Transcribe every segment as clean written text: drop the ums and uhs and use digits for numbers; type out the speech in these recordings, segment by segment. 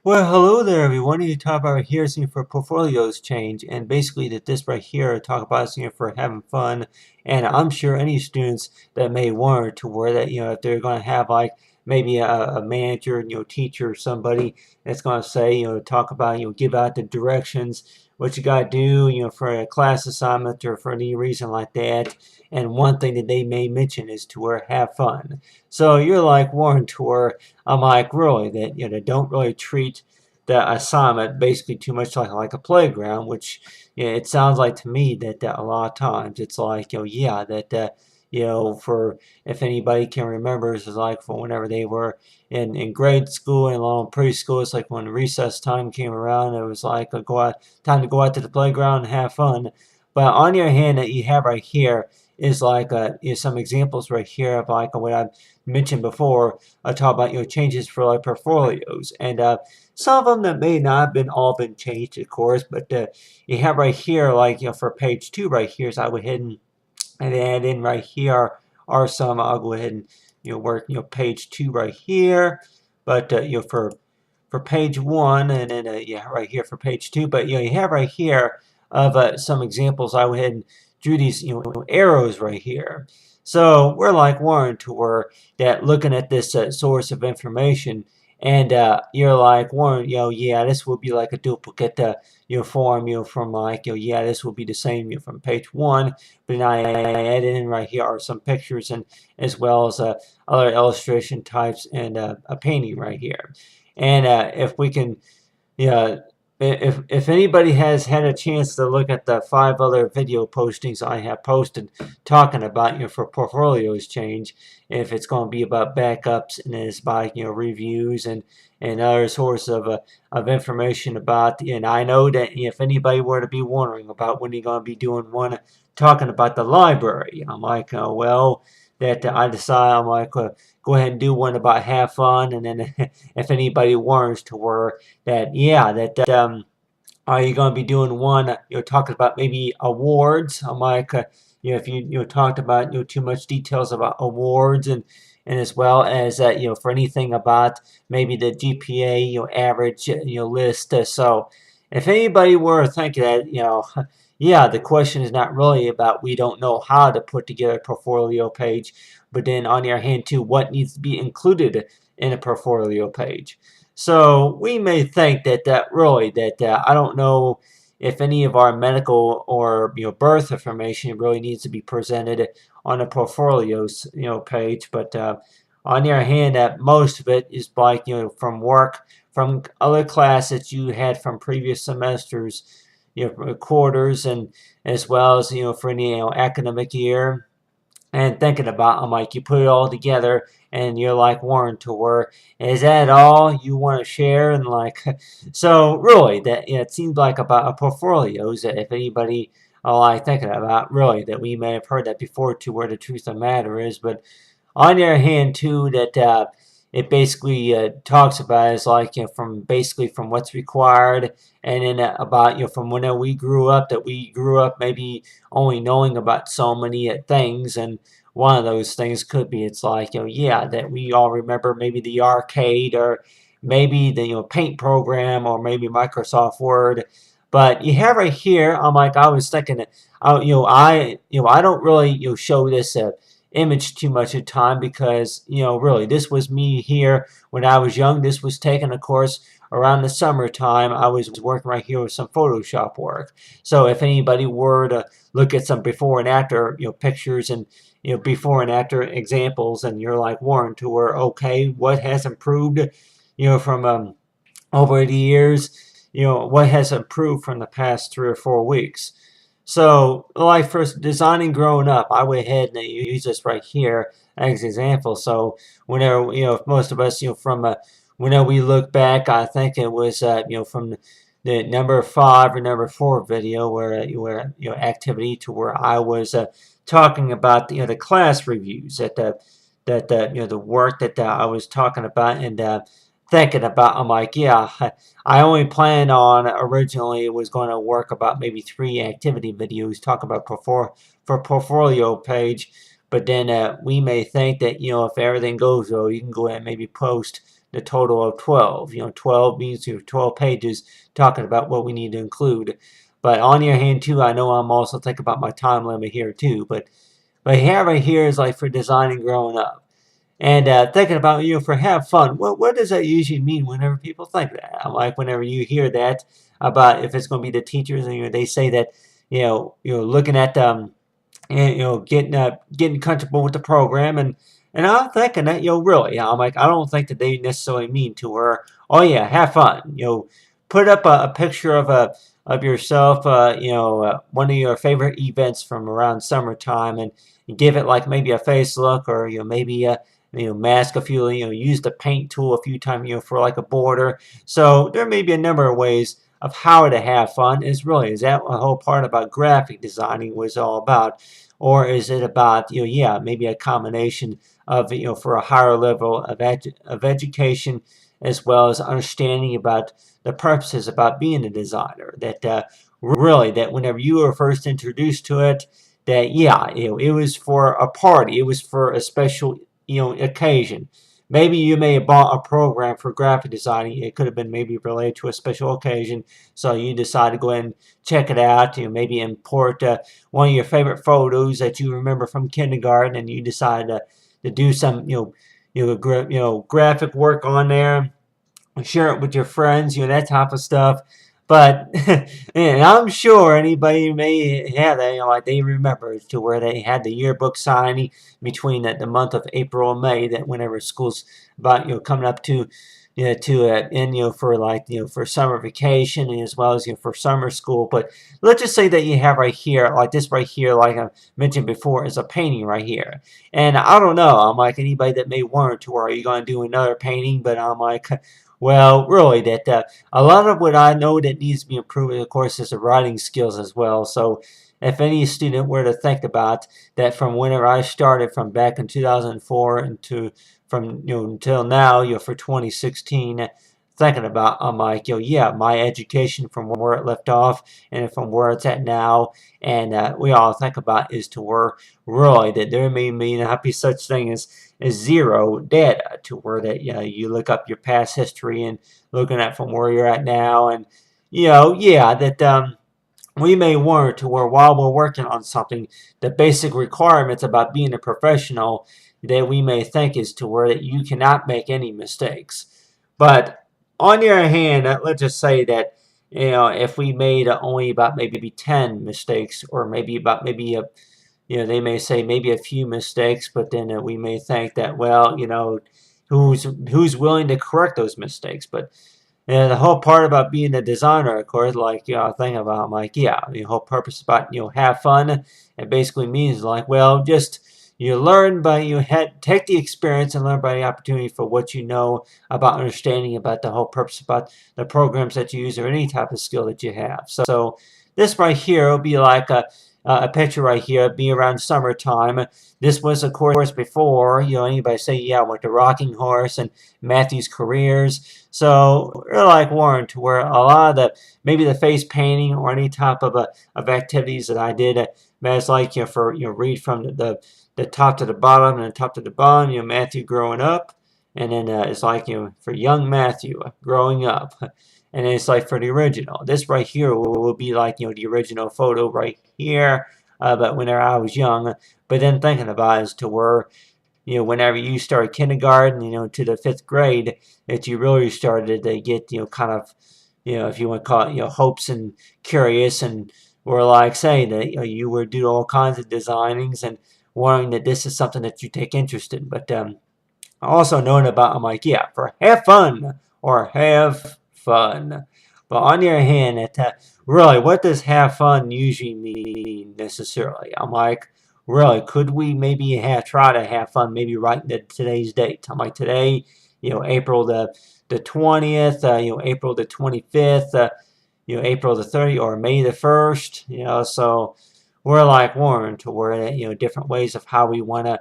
Well, hello there, everyone. You talk about here seeing for portfolios change, and basically that this right here talk about seeing for having fun. And I'm sure any students that may want to wear that, if they're going to have like maybe a manager, teacher or somebody that's going to say, talk about, give out the directions, what you got to do, for a class assignment or for any reason like that. And one thing that they may mention is to wear have fun. So you're like Warren Tour. I'm like, really, that don't really treat the assignment basically too much like a playground, which it sounds like to me that a lot of times it's like, yeah, that for if anybody can remember, it's like for whenever they were in grade school and along preschool, it's like when recess time came around, it was like time to go out to the playground and have fun. But on your hand that you have right here is like some examples right here of like what I've mentioned before. I talk about changes for like portfolios, and some of them that may not have been all been changed, of course, but you have right here like for page 2 right here. So I went ahead and add in right here are some. I'll go ahead and work page 2 right here, but for page 1, and then yeah, right here for page 2. But you have right here of some examples. I went ahead and drew these arrows right here. So we're like Warren to where that looking at this source of information, and you're like Warren, yeah, this will be like a duplicate form, from like yeah, this will be the same from page 1, but then I added in right here are some pictures and as well as other illustration types and a painting right here. And if we can, yeah, if anybody has had a chance to look at the 5 other video postings I have posted talking about for portfolios change, if it's going to be about backups and it's by reviews and other source of information about, and I know that if anybody were to be wondering about when you're going to be doing one talking about the library, I'm like, well, that I decide I'm like go ahead and do one about have fun, and then if anybody wants to where that yeah that are you going to be doing one talking about maybe awards. I'm like if you talked about too much details about awards and as well as for anything about maybe the GPA average list. So if anybody were thinking that yeah, the question is not really about we don't know how to put together a portfolio page, but then on the other hand too, what needs to be included in a portfolio page. So we may think that really that I don't know if any of our medical or birth information really needs to be presented on a portfolios page, but on the other hand, that most of it is like from work, from other classes you had from previous semesters, quarters, and as well as for any academic year. And thinking about, I'm like, you put it all together, and you're like Warren to where is that all you want to share? And like, so really, that it seems like about a portfolios that if anybody like thinking about really that we may have heard that before to where the truth of the matter is, but on the other hand too that it basically talks about is like from basically from what's required, and then about from when we grew up, that we grew up maybe only knowing about so many things, and one of those things could be it's like yeah, that we all remember maybe the arcade or maybe the paint program or maybe Microsoft Word. But you have right here, I'm like I was thinking that I don't really show this image too much of time because really this was me here when I was young. This was taken of course around the summertime. I was working right here with some Photoshop work. So if anybody were to look at some before and after pictures and before and after examples, and you're like Warren to where okay, what has improved from over the years, what has improved from the past 3 or 4 weeks. So, like for designing growing up, I went ahead and use this right here as an example. So, whenever most of us, from whenever we look back, I think it was from the number 5 or number 4 video where activity to where I was talking about the class reviews that the work that I was talking about and thinking about. I'm like, yeah, I only planned on originally was going to work about maybe 3 activity videos talk about for portfolio page, but then we may think that if everything goes well, you can go ahead and maybe post the total of 12. 12 means 12 pages talking about what we need to include. But on the other hand, too, I know I'm also thinking about my time limit here, too. But here, right here is like for designing growing up. And thinking about, for have fun, what does that usually mean whenever people think that? I'm like, whenever you hear that about if it's going to be the teachers, and they say that, looking at and getting comfortable with the program, and I'm thinking that really, I'm like, I don't think that they necessarily mean to where, oh yeah, have fun, put up a picture of yourself, one of your favorite events from around summertime, and give it like maybe a face look, or maybe mask a few, use the paint tool a few times, for like a border. So there may be a number of ways of how to have fun. Is that a whole part about graphic designing was all about, or is it about yeah, maybe a combination of for a higher level of education, as well as understanding about the purposes about being a designer, that really that whenever you were first introduced to it, that yeah, it was for a party, it was for a special occasion. Maybe you may have bought a program for graphic designing. It could have been maybe related to a special occasion. So you decide to go ahead and check it out. Maybe import one of your favorite photos that you remember from kindergarten, and you decide to do some graphic work on there, share it with your friends, that type of stuff. But and I'm sure anybody may have that, like they remember to where they had the yearbook signing between the month of April and May, that whenever school's about coming up to end for like for summer vacation, and as well as for summer school. But let's just say that you have right here, like this right here, like I mentioned before, is a painting right here. And I don't know, I'm like, anybody that may wonder to where are you going to do another painting, but I'm like, well, really, that a lot of what I know that needs to be improved, of course, is the writing skills as well. So if any student were to think about that from whenever I started from back in 2004 from until now, for 2016, thinking about, I'm like, yeah, my education from where it left off and from where it's at now, and we all think about is to where really that there may not be such thing as zero data, to where that you look up your past history and looking at from where you're at now, and yeah, that we may wonder to where while we're working on something, the basic requirements about being a professional that we may think is to where that you cannot make any mistakes. But on the other hand, let's just say that if we made only about maybe 10 mistakes, or maybe about maybe a they may say maybe a few mistakes, but then we may think that, well, who's willing to correct those mistakes? But the whole part about being a designer, of course, like thing about, like, yeah, the whole purpose about have fun. It basically means like, well, just you learn by take the experience and learn by the opportunity for what you know about understanding about the whole purpose about the programs that you use, or any type of skill that you have. So this right here will be like a picture right here, be around summertime. This was, of course, before anybody say, yeah, I went to Rocking Horse and Matthew's Careers. So we're like Warren, to where a lot of the maybe the face painting or any type of activities that I did, it's like for read from the top to the bottom, and the top to the bottom, Matthew growing up, and then it's like for young Matthew growing up. And then it's like for the original. This right here will be like the original photo right here, but whenever I was young. But then thinking about it, is to where whenever you started kindergarten, to the 5th grade, that you really started to get kind of if you want to call it hopes and curious, and were like saying that you were doing all kinds of designings and wanting that this is something that you take interest in. But also knowing about, I'm like, yeah, for have fun or have fun. But on the other hand, really, what does have fun usually mean necessarily? I'm like, really, could we maybe try to have fun maybe right in today's date? I'm like, today, April the 20th, April the 25th, April the 30th, or May the 1st, so we're like Warren, to where different ways of how we want to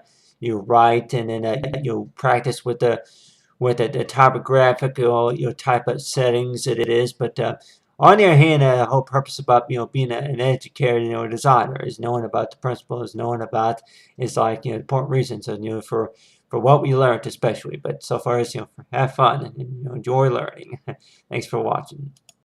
write, and then practice with the typographical type of settings that it is. But on the other hand, the whole purpose about being an educator, designer, is knowing about the principles, knowing about is like important reasons, and for for what we learned especially, but so far as, have fun and enjoy learning. Thanks for watching.